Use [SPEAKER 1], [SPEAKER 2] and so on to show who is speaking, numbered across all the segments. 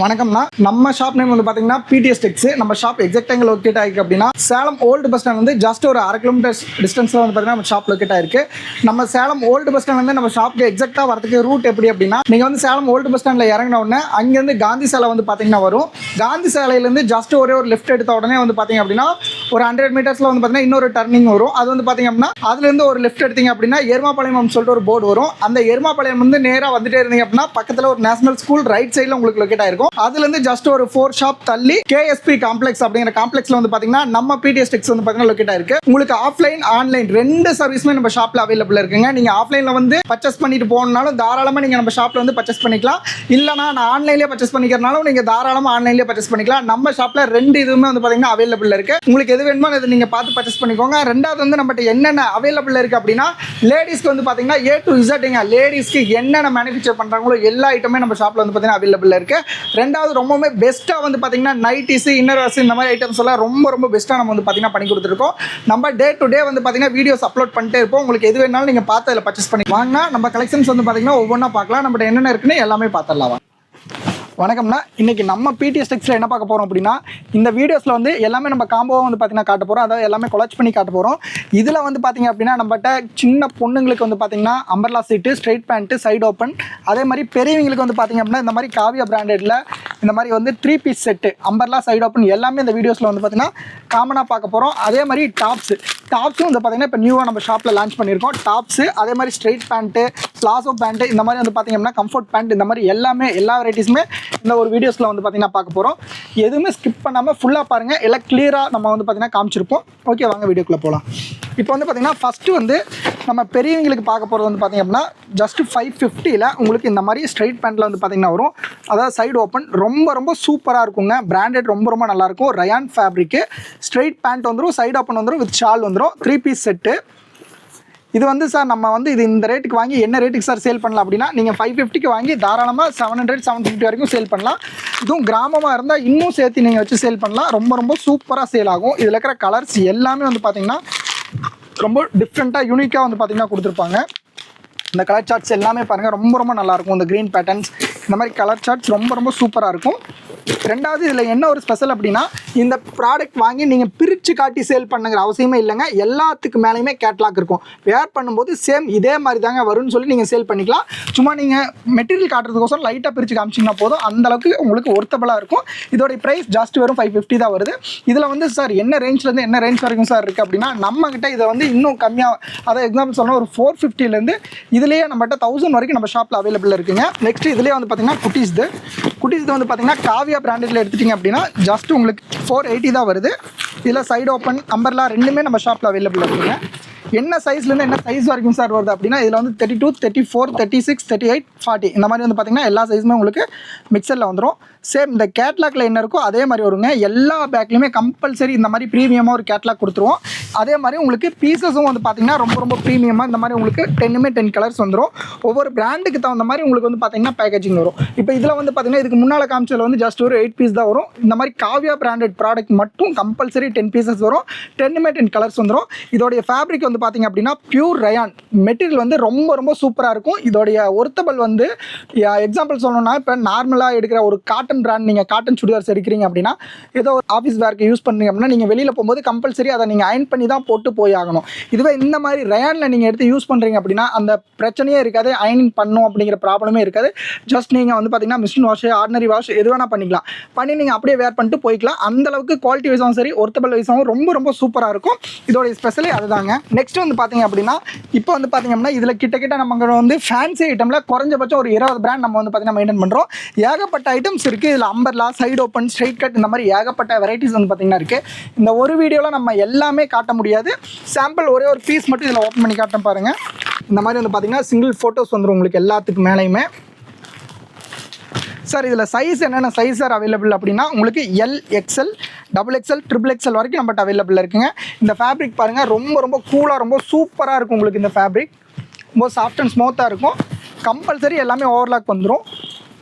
[SPEAKER 1] வணக்கம்னா நம்ம shop name வந்து பார்த்தீங்கன்னா பிடிஎஸ் டெக்ஸ். நம்ம ஷாப் எக்ஸாக்ட் எங்கே லொக்கேட் ஆயிருக்கு அப்படின்னா சேலம் ஓல்டு பஸ் ஸ்டாண்ட் வந்து ஜஸ்ட் ஒரு 1/2 கிலோமீட்டர் டிஸ்டன்ஸில் வந்து பார்த்தீங்கன்னா நம்ம ஷாப் லொக்கேட் ஆயிருக்கு. நம்ம சேலம் ஓல்டு பஸ் ஸ்டாண்ட் வந்து நம்ம ஷாப்புக்கு எக்ஸாக்டாக வரதுக்கு ரூட் எப்படி அப்படின்னா, நீங்கள் வந்து சேலம் ஓல்டு பஸ் ஸ்டாண்டில் இறங்கின உடனே அங்கேருந்து காந்தி சாலை வந்து பார்த்தீங்கன்னா வரும். காந்தி சாலையிலேருந்து ஜஸ்ட் ஒரே ஒரு லெஃப்ட் எடுத்த உடனே வந்து பார்த்தீங்க அப்படின்னா ஒரு 100 மீட்டர்ஸில் வந்து பார்த்தீங்கன்னா இன்னொரு டர்னிங் வரும். அது வந்து பார்த்தீங்க அப்படின்னா அதுலேருந்து ஒரு லெஃப்ட் எடுத்தீங்க அப்படின்னா எருமாபாளையம் சொல்லிட்டு ஒரு போர்டு வரும். அந்த எருமாபாளையம் வந்து நேராக வந்துட்டே இருந்தீங்க அப்படின்னா பக்கத்தில் ஒரு நேஷனல் ஸ்கூல் ரைட் சைடில் உங்களுக்கு லொக்கேட் ஆயிருக்கும். அதுலேருந்து ஜஸ்ட் ஒரு 4 ஷாப் தள்ளி கேஎஸ்பி காம்ப்ளெக்ஸ் அப்படிங்கிற காம்ப்ளெக்ஸ்ல வந்து பாத்தீங்கன்னா நம்ம பிடிஎஸ் டெக்ஸ் வந்து பாத்தீங்கன்னா லொகேட் ஆயிருக்கு. உங்களுக்கு ஆஃப்லைன் ஆன்லைன் ரெண்டு சர்வீஸுமே நம்ம ஷாப்ல அவைலபிள் இருக்குங்க. நீங்க ஆஃப்லைன்ல வந்து பர்ச்சேஸ் பண்ணிட்டு போகணும்னாலும் தாராளமா நீங்க நம்ம ஷாப்ல வந்து பர்ச்சேஸ் பண்ணிக்கலாம். இல்லனா நான் ஆன்லைன்லயே பர்ச்சேஸ் பண்ணிக்கிறனாலும் நீங்க தாராளமா ஆன்லைன்லயே பர்ச்சேஸ் பண்ணிக்கலாம். நம்ம ஷாப்ல ரெண்டு இதுவுமே வந்து பாத்தீங்கன்னா அவைலபிள் இருக்கு. உங்களுக்கு எது வேணுமோ அதை நீங்க பார்த்து பர்ச்சேஸ் பண்ணிக்கோங்க. ரெண்டாவது வந்து நம்மகிட்ட என்னென்ன அவைலபிள் இருக்கு அப்படின்னா, லேடிஸ்க்கு வந்து பாத்தீங்கன்னா A to Z லேடிஸ்க்கு என்னென்ன மேனுஃபேக்சர் பண்றாங்களோ எல்லா ஐட்டமே நம்ம ஷாப்ல வந்து பாத்தீங்கன்னா அவைலபிள் இருக்கு. ரெண்டாவது ரொம்பவே பெஸ்ட்டாக வந்து பார்த்தீங்கன்னா நைட்டிஸ் இன்னர்ஸ் இந்த மாதிரி ஐட்டம்ஸ் எல்லாம் ரொம்ப பெஸ்ட்டாக நம்ம வந்து பார்த்தீங்கன்னா பண்ணி கொடுத்துருக்கோம். நம்ம டே டு டே வந்து பார்த்தீங்கன்னா வீடியோஸ் அப்லோட் பண்ணிட்டே இருப்போம். உங்களுக்கு எது வேணாலும் நீங்கள் பார்த்து அதில் பர்ச்சேஸ் பண்ணி வாங்கினா நம்ம கலெக்ஷன்ஸ் வந்து பார்த்தீங்கன்னா ஒவ்வொன்றா பார்க்கலாம். நம்மகிட்ட என்னென்ன இருக்குன்னு எல்லாமே பார்த்துடலாம். வணக்கம்னா, இன்றைக்கி நம்ம பிடிஎஸ் டெக்ஸில் என்ன பார்க்க போகிறோம் அப்படின்னா, இந்த வீடியோஸில் வந்து எல்லாமே நம்ம காம்போவாக வந்து பார்த்தீங்கன்னா காட்ட போகிறோம். அதாவது எல்லாமே கொலாச் பண்ணி காட்ட போகிறோம். இதில் வந்து பார்த்திங்க அப்படின்னா நம்மகிட்ட சின்ன பொண்ணுங்களுக்கு வந்து பார்த்திங்கன்னா அம்பர்லா சீட்டு, ஸ்ட்ரைட் பேண்ட்டு, சைடு ஓப்பன், அதே மாதிரி பெரியவங்களுக்கு வந்து பார்த்திங்க அப்படின்னா இந்த மாதிரி காவியா பிராண்டடில் இந்த மாதிரி வந்து 3 piece set umbrella side open எல்லாமே இந்த வீடியோஸில் வந்து பார்த்திங்கன்னா காமனாக பார்க்க போகிறோம். அதே மாதிரி டாப்ஸும் வந்து பார்த்திங்கன்னா இப்போ நியூவாக நம்ம ஷாப்பில் லான்ச் பண்ணியிருக்கோம். டாப்ஸு, அதே மாதிரி ஸ்ட்ரைட் பேண்ட்டு, பிளாசோ பேண்ட்டு, இந்த மாதிரி வந்து பார்த்திங்க அப்படின்னா கம்ஃபர்ட் பேண்ட், இந்த மாதிரி எல்லா வெரைட்டிஸுமே இந்த ஒரு வீடியோஸில் வந்து பார்த்திங்கன்னா பார்க்க போகிறோம். எதுவுமே ஸ்கிப் பண்ணாமல் ஃபுல்லாக பாருங்கள். எல்லாம் கிளியராக நம்ம வந்து பார்த்திங்கன்னா காமிச்சிருப்போம். ஓகே, வாங்க வீடியோக்குள்ளே போகலாம். இப்போ வந்து பார்த்திங்கன்னா ஃபஸ்ட்டு வந்து நம்ம பெரியவங்களுக்கு பார்க்க போகிறது வந்து பார்த்திங்க அப்படின்னா ஜஸ்ட் 550ல் உங்களுக்கு இந்த மாதிரி ஸ்ட்ரைட் பேண்ட்டில் வந்து பார்த்திங்கன்னா வரும். அதாவது சைடு ஓப்பன் ரொம்ப சூப்பராக இருக்குங்க. பிராண்டட் ரொம்ப நல்லாயிருக்கும். Rayon fabric. ஸ்ட்ரைட் பேண்ட் வந்துடும், சைடு ஓப்பன் வந்துடும், வித் ஷால் வந்துடும். 3 பீஸ் செட்டு. இது வந்து சார் நம்ம வந்து இது இந்த ரேட்டுக்கு வாங்கி என்ன ரேட்டுக்கு சார் சேல் பண்ணலாம் அப்படின்னா, நீங்கள் 550க்கு வாங்கி தாராளமாக 700-750 வரைக்கும் சேல் பண்ணலாம். இதுவும் கிராமமாக இருந்தால் இன்னும் சேர்த்து நீங்கள் வச்சு சேல் பண்ணலாம். ரொம்ப சூப்பராக சேல் ஆகும். இதில் இருக்கிற கலர்ஸ் எல்லாமே வந்து பார்த்திங்கன்னா ரொம்ப டிஃப்ரெண்ட்டாக யூனிக்காக வந்து பார்த்திங்கன்னா கொடுத்துருப்பாங்க. இந்த கலர் சார்ட்ஸ் எல்லாமே பாருங்கள் ரொம்ப நல்லாயிருக்கும். இந்த க்ரீன் பேட்டர்ன்ஸ், இந்த மாதிரி கலர் சார்ட்ஸ் ரொம்ப சூப்பராக இருக்கும். ரெண்டாவது இதில் என்ன ஒரு ஸ்பெஷல் அப்படின்னா, இந்த ப்ராடக்ட் வாங்கி நீங்கள் பிரித்து காட்டி சேல் பண்ணுங்கிற அவசியமே இல்லைங்க. எல்லாத்துக்கு மேலேயுமே கேட்லாக் இருக்கும். வேர் பண்ணும்போது சேம் இதே மாதிரி தாங்க வரும்னு சொல்லி நீங்கள் சேல் பண்ணிக்கலாம். சும்மா நீங்கள் மெட்டீரியல் காட்டுறதுக்கோசரம் லைட்டாக பிரித்து காமிச்சிங்கன்னா போதும். அந்தளவுக்கு உங்களுக்கு ஒர்த்தபுளாக இருக்கும். இதோடைய ப்ரைஸ் ஜஸ்ட் வெறும் 550 தான் வருது. இதில் வந்து சார் என்ன ரேஞ்சிலேருந்து என்ன ரேஞ்ச் வரைக்கும் சார் இருக்குது அப்படின்னா, நம்மக்கிட்ட இதை வந்து இன்னும் கம்மியாக, அதாவது எக்ஸாம்பிள் சொன்னால் ஒரு 450லேருந்து இதுலேயே நம்மகிட்ட 1000 வரைக்கும் நம்ம ஷாப்பில் அவைலபிள் இருக்குங்க. நெக்ஸ்ட் இதுலேயே வந்து பார்த்திங்கன்னா குட்டீஸ் வந்து பார்த்திங்கன்னா காவியா பிராண்டடில் எடுத்துட்டிங்க அப்படின்னா ஜஸ்ட் உங்களுக்கு 480 தான் வருது. இதில் சைடு ஓப்பன், அம்பர்லா ரெண்டுமே நம்ம ஷாப்பில் அவைலபிள் இருக்குங்க. என்ன சைஸ்லேருந்து என்ன சைஸ் வரைக்கும் சார் வருது அப்படின்னா, இதில் வந்து 32, 34, 36, 38, 40 இந்த மாதிரி வந்து பார்த்திங்கன்னா எல்லா சைஸுமே உங்களுக்கு மிக்சரில் வந்துடும். சேம் இந்த கேட்லாக்ல என்ன இருக்கோ அதே மாதிரி வருங்க. எல்லா பேக்லையுமே கம்பல்சரி இந்த மாதிரி ப்ரீமியமாக ஒரு கேட்லாக் கொடுத்துருவோம். அதே மாதிரி உங்களுக்கு பீசஸும் வந்து பார்த்திங்கன்னா ரொம்ப ப்ரீமியமாக இந்த மாதிரி உங்களுக்கு 10 கலர்ஸ் வந்துடும். ஒவ்வொரு பிராண்டுக்கு தகுந்த மாதிரி உங்களுக்கு வந்து பார்த்திங்கன்னா பேக்கேஜிங் வரும். இப்போ இதில் வந்து பார்த்திங்கன்னா இதுக்கு முன்னால் காமிச்சதில் வந்து ஜஸ்ட் ஒரு 8 பீஸ் தான் வரும். இந்த மாதிரி காவியா பிராண்டட் ப்ராடக்ட் மட்டும் கம்பல்சரி 10 பீசஸ் வரும். 10 கலர்ஸ் வந்துடும். இதோடைய ஃபேப்ரிக் வந்து பார்த்திங்க அப்படின்னா பியூர் ரயான் மெட்டீரியல் வந்து ரொம்ப சூப்பராக இருக்கும். இதோடைய ஒர்த்தபிள் வந்து எக்ஸாம்பிள் சொல்லணும்னா, இப்போ நார்மலாக எடுக்கிற ஒரு காட்டன் பிராண்ட், நீங்கள் காட்டன் சுடிதார்ஸ் எடுக்கிறீங்க அப்படின்னா, ஏதோ ஒரு ஆஃபீஸ் வேர்க்கு யூஸ் பண்ணுறீங்க அப்படின்னா நீங்கள் வெளியில் போகும்போது கம்பல்சரி அதை நீங்கள் அயன் பண்ணி தான் போட்டு போய் ஆகணும். இதுவே இந்த மாதிரி ரயானில் நீங்கள் எடுத்து யூஸ் பண்ணுறீங்க அப்படின்னா அந்த பிரச்சனையே இருக்காது. அயனிங் பண்ணும் அப்படிங்கிற ப்ராப்ளமே இருக்காது. ஜஸ்ட் நீங்கள் வந்து பார்த்திங்கன்னா மிஷின் வாஷ், ஆர்டினரி வாஷ் எது வேணால் பண்ணிக்கலாம். பண்ணி நீங்கள் அப்படியே வேர் பண்ணிட்டு போய்க்கலாம். அந்தளவுக்கு குவாலிட்டி வைஸாகவும் சரி, ஒர்த்தபிள் வைஸாகவும் ரொம்ப சூப்பராக இருக்கும். இதோடைய ஸ்பெஷலே அதுதாங்க. நெக்ஸ்ட் வந்து பார்த்திங்க அப்படின்னா, இப்போ வந்து பார்த்திங்க அப்படின்னா இதில் கிட்ட நம்ம வந்து ஃபேன்சி ஐட்டமில் குறைஞ்சபட்சம் ஒரு 20 பிராண்ட் நம்ம வந்து பார்த்திங்கன்னா மெயின்டைன் பண்ணுறோம். ஏகப்பட்ட ஐட்டம்ஸ் இருக்குது. இதில் umbrella, side open, straight cut, இந்த மாதிரி ஏகப்பட்ட வெரைட்டிஸ் வந்து பார்த்திங்கன்னா இருக்குது. இந்த ஒரு வீடியோவில் நம்ம எல்லாமே காட்ட முடியாது. சாம்பிள் ஒரே ஒரு பீஸ் மட்டும் இதில் ஓப்பன் பண்ணி காட்ட பாருங்கள். இந்த மாதிரி வந்து பார்த்திங்கன்னா சிங்கிள் ஃபோட்டோஸ் வந்துடும் உங்களுக்கு எல்லாத்துக்கு மேலேயுமே. சார் இதில் சைஸ் என்னென்ன சைஸ் சார் அவைலபிள் அப்படின்னா, உங்களுக்கு L, XL, XXL, XXL வரைக்கும் நம்மகிட்ட அவைலபிள் இருக்குங்க. இந்த ஃபேப்ரிக் பாருங்கள் ரொம்ப கூலாக ரொம்ப சூப்பராக இருக்கும். உங்களுக்கு இந்த ஃபேப்ரிக் ரொம்ப சாஃப்ட் அண்ட் ஸ்மூத்தாக இருக்கும். கம்பல்சரி எல்லாமே ஓவர்லாக் வந்துடும்.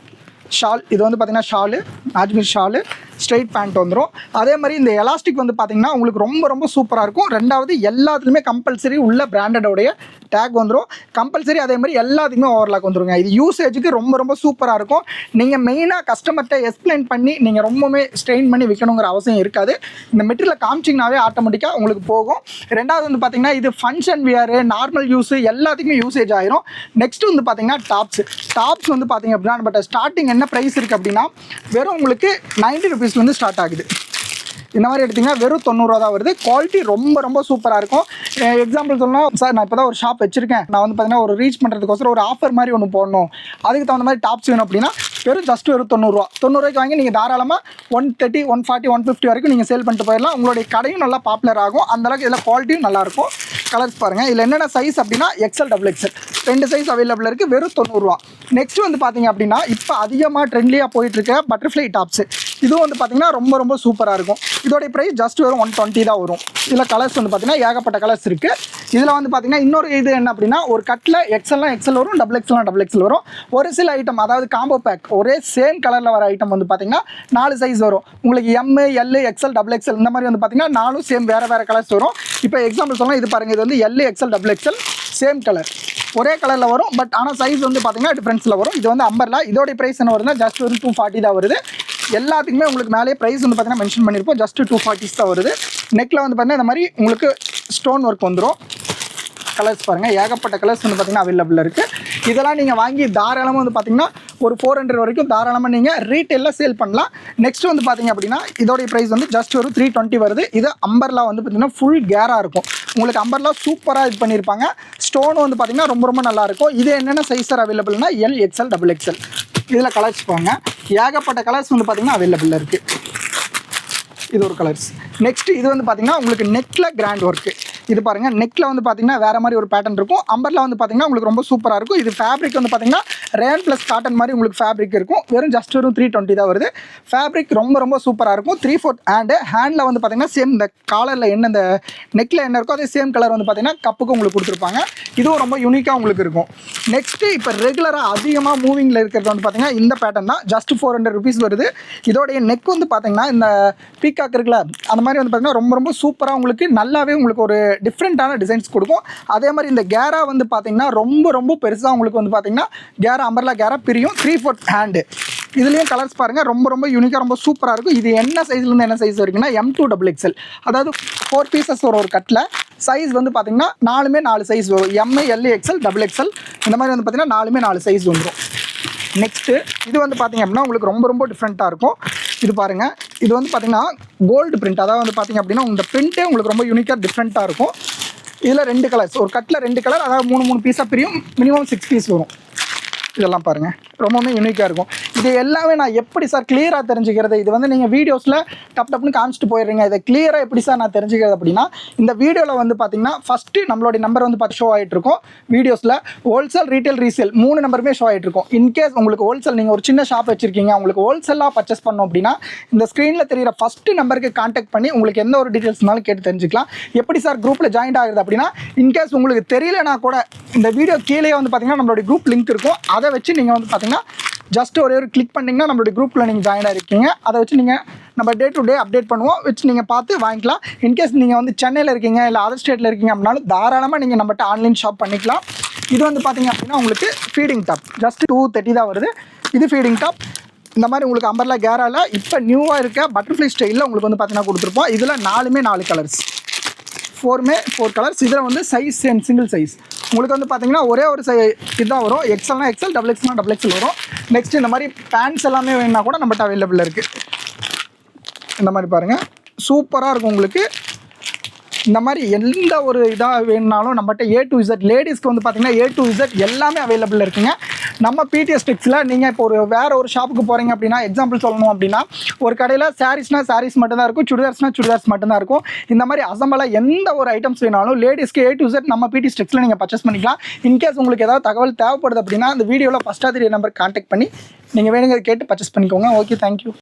[SPEAKER 1] ஷால், இது வந்து பார்த்திங்கன்னா ஷாலு, காஷ்மீர் ஷாலு, ஸ்ட்ரைட் பேண்ட் வந்துடும். அதே மாதிரி இந்த எலாஸ்டிக் வந்து பார்த்தீங்கன்னா உங்களுக்கு ரொம்ப ரொம்ப சூப்பராக இருக்கும். ரெண்டாவது எல்லாத்துலேயுமே கம்பல்சரி உள்ள பிராண்டடோடைய டேக் வந்துடும் கம்பல்சரி. அதே மாதிரி எல்லாத்துக்குமே ஓவர்லாக் வந்துருங்க. இது யூசேஜுக்கு ரொம்ப ரொம்ப சூப்பராக இருக்கும். நீங்கள் மெயினாக கஸ்டமர்கிட்ட எக்ஸ்பிளைன் பண்ணி நீங்கள் ரொம்பவுமே ஸ்ட்ரெயின் பண்ணி விற்கணுங்கிற அவசியம் இருக்காது. இந்த மெட்டீரியலை காமிச்சிங்கனாவே ஆட்டோமேட்டிக்காக உங்களுக்கு போகும். ரெண்டாவது வந்து பார்த்தீங்கன்னா இது ஃபங்க்ஷன் வியரு, நார்மல் யூஸு எல்லாத்துக்குமே யூசேஜ் ஆயிரும். நெக்ஸ்ட் வந்து பார்த்தீங்கன்னா டாப்ஸ் வந்து பார்த்தீங்க அப்படின்னா பட் ஸ்டார்டிங் என்ன ப்ரைஸ் இருக்குது அப்படின்னா வெறும் உங்களுக்கு 90 ருபீஸ்லேருந்து ஸ்டார்ட் ஆகுது. இந்த மாதிரி எடுத்திங்கன்னா வெறும் 90 ரூபா தான் வருது. குவாலிட்டி ரொம்ப ரொம்ப சூப்பராக இருக்கும். எக்ஸாம்பிள் சொல்லணும் சார், நான் இப்போ தான் ஒரு ஷாப் வச்சுருக்கேன், நான் வந்து பார்த்தீங்கன்னா ஒரு ரீச் பண்ணுறதுக்கோசரம் ஒரு ஆஃபர் மாதிரி ஒன்று போடணும், அதுக்கு தகுந்த மாதிரி டாப்ஸ் வேணும் அப்படின்னா வெறும் 90 ரூபா. 90 ரூபாய்க்கு வாங்கி நீங்கள் தாராளமாக 130, 140, 150 வரைக்கும் நீங்கள் சேல் பண்ணிட்டு போயிடலாம். உங்களுடைய கடையும் நல்லா பாப்புலர் ஆகும். அந்தளவுக்கு இதில் குவாலிட்டியும் நல்லாயிருக்கும். கலர்ஸ் பாருங்கள். இதில் என்னென்ன சைஸ் அப்படின்னா XL, XXL 2 சைஸ் அவைலபிள் இருக்குது. வெறும் 90 ரூபா. நெக்ஸ்ட் வந்து பார்த்தீங்க அப்படின்னா இப்போ அதிகமாக ட்ரெண்ட்லியாக போயிட்டுருக்க பட்டர்ஃப்ளை டாப்ஸு, இதுவும் வந்து பார்த்தீங்கன்னா ரொம்ப ரொம்ப சூப்பராக இருக்கும். இதோடைய ப்ரைஸ் ஜஸ்ட் வெறும் 120 தான் வரும். இதில் கலர்ஸ் வந்து பார்த்தீங்கன்னா ஏகப்பட்ட கலர்ஸ் இருக்குது. இதில் வந்து பார்த்தீங்கன்னா இன்னொரு இது என்ன அப்படின்னா ஒரு கட்டில் XL வரும், XXL வரும். ஒரு சில ஐட்டம் அதாவது காம்போ பேக் ஒரே சேம் கலரில் வர ஐட்டம் வந்து பார்த்தீங்கன்னா 4 சைஸ் வரும். உங்களுக்கு M, L, XL, XXL இந்த மாதிரி வந்து பார்த்தீங்கன்னா 4 சேம் வேறு கலர்ஸ் வரும். இப்போ எக்ஸாம்பிள் சொல்லலாம், இது பாருங்கள், இது வந்து L, XL, XXL same colour ஒரே கலரில் வரும். பட் ஆனால் சைஸ் வந்து பார்த்தீங்கன்னா டிஃப்ரென்ஸில் வரும். இது வந்து அம்பர்லா. இதோடைய ப்ரைஸ் என்ன வருதுன்னா ஜஸ்ட் ஒரு 240 தான் வருது. எல்லாத்துக்குமே உங்களுக்கு மேலே ப்ரைஸ் வந்து பார்த்தீங்கன்னா மென்ஷன் பண்ணியிருப்போம். ஜஸ்ட் 240 தான் வருது. நெக்கில் வந்து பார்த்தீங்கன்னா இந்த மாதிரி உங்களுக்கு ஸ்டோன் ஒர்க் வந்துடும். கலர்ஸ் பாருங்கள், ஏகப்பட்ட கலர்ஸ் வந்து பார்த்தீங்கன்னா அவைலபிள் இருக்குது. இதெல்லாம் நீங்கள் வாங்கி தாராளமாக வந்து பார்த்தீங்கன்னா ஒரு 400 வரைக்கும் தாராளமாக நீங்கள் ரீட்டெயிலில் சேல் பண்ணலாம். நெக்ஸ்ட் வந்து பார்த்தீங்க அப்படின்னா இதோடைய ப்ரைஸ் வந்து ஜஸ்ட் ஒரு 320 வருது. இது அம்பர்லா வந்து பார்த்தீங்கன்னா ஃபுல் கேராக இருக்கும். உங்களுக்கு அம்பர்லா சூப்பராக இது பண்ணியிருப்பாங்க. ஸ்டோன் வந்து பார்த்தீங்கன்னா ரொம்ப ரொம்ப நல்லாயிருக்கும். இது என்னென்ன சைஸ் அவைலபிள்னா L, XL, XXL. இதில் கலர்ஸ் போங்க, ஏகப்பட்ட கலர்ஸ் வந்து பார்த்தீங்கன்னா அவைலபிள் இருக்குது. இது ஒரு கலர்ஸ். நெக்ஸ்ட் இது வந்து பார்த்தீங்கன்னா உங்களுக்கு நெக்கில் கிராண்ட் ஒர்க்கு. இது பாருங்கள், நெக்கில் வந்து பார்த்தீங்கன்னா வேறு மாதிரி ஒரு பேட்டர்ன் இருக்கும். அம்பரில் வந்து பார்த்தீங்கன்னா உங்களுக்கு ரொம்ப சூப்பராக இருக்கும். இது ஃபேப்ரிக் வந்து பார்த்தீங்கன்னா ரேன் ப்ளஸ் காட்டன் மாதிரி உங்களுக்கு ஃபேப்ரிக் இருக்கும். வெறும் ஜஸ்ட் வெறும் 320 தான் வருது. ஃபேப்ரிக் ரொம்ப ரொம்ப சூப்பராக இருக்கும். 3/4 ஹேண்டில் வந்து பார்த்தீங்கன்னா சேம் இந்த காலரில் என்ன இந்த நெக்கில் என்ன இருக்கோ அதே சேம் கலர் வந்து பார்த்தீங்கன்னா கப்புக்கு உங்களுக்கு கொடுத்துருப்பாங்க. இதுவும் ரொம்ப யூனிக்காக உங்களுக்கு இருக்கும். நெக்ஸ்ட்டு இப்போ ரெகுலராக அதிகமாக மூவிங்கில் இருக்கிறது வந்து பார்த்தீங்கன்னா இந்த பேட்டர்ன் தான். ஜஸ்ட் 400 ருபீஸ் வருது. இதோடைய நெக் வந்து பார்த்தீங்கன்னா இந்த பீகாக் இருக்குல்ல அந்த மாதிரி வந்து பார்த்தீங்கன்னா ரொம்ப ரொம்ப சூப்பராக உங்களுக்கு நல்லாவே உங்களுக்கு ஒரு டிஃப்ரெண்ட்டான டிசைன்ஸ் கொடுக்கும். அதே மாதிரி இந்த கேரா வந்து பார்த்தீங்கன்னா ரொம்ப ரொம்ப பெருசாக உங்களுக்கு வந்து பார்த்தீங்கன்னா கேரா அம்பர்லா கேரா பிரியும். 3/4 ஹேண்டு. இதுலேயும் கலர்ஸ் பாருங்கள், ரொம்ப ரொம்ப யூனிக்காக ரொம்ப சூப்பராக இருக்கும். இது என்ன சைஸ்லேருந்து என்ன சைஸ் வரைக்கும்னா M2 XXL. அதாவது 4 பீசஸ் ஒரு கட்டில் சைஸ் வந்து பார்த்தீங்கன்னா 4 சைஸ் வரும். M, L, XL, XXL இந்த மாதிரி வந்து பார்த்தீங்கன்னா 4 சைஸ் வந்துடும். நெக்ஸ்ட்டு இது வந்து பார்த்தீங்க அப்படின்னா உங்களுக்கு ரொம்ப ரொம்ப டிஃப்ரெண்ட்டாக இருக்கும். இது பாருங்கள், இது வந்து பார்த்தீங்கன்னா கோல்டு பிரிண்ட். அதாவது வந்து பார்த்தீங்க அப்படின்னா இந்த பிரிண்ட்டே உங்களுக்கு ரொம்ப யூனிக்காக டிஃப்ரெண்ட்டாக இருக்கும். இதில் 2 கலர்ஸ், ஒரு கட்டில் 2 கலர், அதாவது 3 பீஸாக பிரியும். மினிமம் 6 பீஸ் வரும். இதெல்லாம் பாருங்கள், ரொம்பவுமே யூனிக்காக இருக்கும். இது எல்லாமே நான் எப்படி சார் கிளியராக தெரிஞ்சுக்கிறது? இது வந்து நீங்கள் வீடியோஸில் டப்னு காமிச்சிட்டு போயிடுறீங்க. இதை கிளியராக எப்படி சார் நான் தெரிஞ்சுக்கிறது அப்படின்னா, இந்த வீடியோவில் வந்து பார்த்தீங்கன்னா ஃபஸ்ட்டு நம்மளுடைய நம்பர் வந்து பார்த்து ஷோ ஆகிட்டு இருக்கும். வீடியோஸில் ஹோல்சேல், ரீட்டைல், ரீசேல் 3 நம்பருமே ஷோ ஆகிட்டு இருக்கும். இன்கேஸ் உங்களுக்கு ஹோல்சேல் நீங்கள் ஒரு சின்ன ஷாப் வச்சுருக்கீங்க, உங்களுக்கு ஹோல்சேலாக பர்ச்சேஸ் பண்ணோம் அப்படின்னா இந்த ஸ்க்ரீனில் தெரிகிற ஃபஸ்ட்டு நம்பருக்கு கான்டாக்ட் பண்ணி உங்களுக்கு எந்த ஒரு டீட்டெயில்ஸ்னாலும் கேட்டு தெரிஞ்சுக்கலாம். எப்படி சார் குரூப்பில் ஜாயின் ஆகுது அப்படின்னா, இன்கேஸ் உங்களுக்கு தெரியலனா கூட இந்த வீடியோ கீழே வந்து பார்த்தீங்கன்னா நம்மளுடைய குரூப் லிங்க் இருக்கும். அதை வச்சு நீங்கள் வந்து பார்த்தீங்கன்னா ஜஸ்ட் ஒரே ஒரு கிளிக் பண்ணிங்கன்னா நம்மளுடைய குரூப்பில் நீங்கள் ஜாயின் ஆகிருக்கீங்க. அதை வச்சு நீங்கள் நம்ம டே டு டே அப்டேட் பண்ணுவோம், வச்சு நீங்கள் பார்த்து வாங்கிக்கலாம். இன்கேஸ் நீங்கள் வந்து சென்னையில் இருக்கீங்க இல்லை அதர் ஸ்டேட்டில் இருக்கீங்க அப்படின்னாலும் தாராளமாக நீங்கள் நம்மகிட்ட ஆன்லைன் ஷாப் பண்ணிக்கலாம். இது வந்து பார்த்தீங்க அப்படின்னா உங்களுக்கு ஃபீடிங் டாப் ஜஸ்ட் 230 தான் வருது. இது ஃபீடிங் டாப். இந்த மாதிரி உங்களுக்கு அம்பர்லா கேரால இப்போ நியூவாக இருக்க பட்டர்ஃப்ளை ஸ்டைலில் உங்களுக்கு வந்து பார்த்தீங்கன்னா கொடுத்துருப்போம். இதில் 4 கலர்ஸ், 4 கலர்ஸ். இதில் வந்து சைஸ் சேம், சிங்கிள் சைஸ். உங்களுக்கு வந்து பார்த்தீங்கன்னா ஒரே ஒரு இதுதான் வரும். XLனா XL, XXL வரும். நெக்ஸ்ட் இந்த மாதிரி பேண்ட்ஸ் எல்லாமே வேணுன்னா கூட நம்மகிட்ட அவைலபிள் இருக்குது. இந்த மாதிரி பாருங்கள், சூப்பராக இருக்கும் உங்களுக்கு. இந்த மாதிரி எந்த ஒரு இதாக வேணுனாலும் நம்மகிட்ட A to Z, லேடிஸ்க்கு வந்து பார்த்தீங்கன்னா A to Z எல்லாமே அவைலபிள் இருக்குங்க. நம்ம PTS டெக்ஸில் நீங்கள் இப்போ வேறு ஒரு ஷாப்புக்கு போகிறீங்க அப்படின்னா, எக்ஸாம்பிள் சொல்லணும் அப்படின்னா, ஒரு கடையில் சாரீஸ்னால் சாரீஸ் மட்டும்தான் இருக்கும், சுடிதார்ஸ்னால் சுடிதார்ஸ் மட்டும்தான் இருக்கும். இந்த மாதிரி அசம்பலாக எந்த ஒரு ஐட்டம்ஸ் வேணாலும் லேடிஸ்க்கு A to Z நம்ம PTS டெக்ஸில் நீங்கள் பர்ச்சேஸ் பண்ணிக்கலாம். இன்கேஸ் உங்களுக்கு ஏதாவது தகவல் தேவைப்படுது அப்படின்னா அந்த வீடியோவில் ஃபஸ்ட்டாக தெரிய நம்பருக்கு கான்டாக்ட் பண்ணி நீங்கள் வேணுங்கிறத கேட்டு பர்ச்சேஸ் பண்ணிக்கோங்க. Okay, thank you.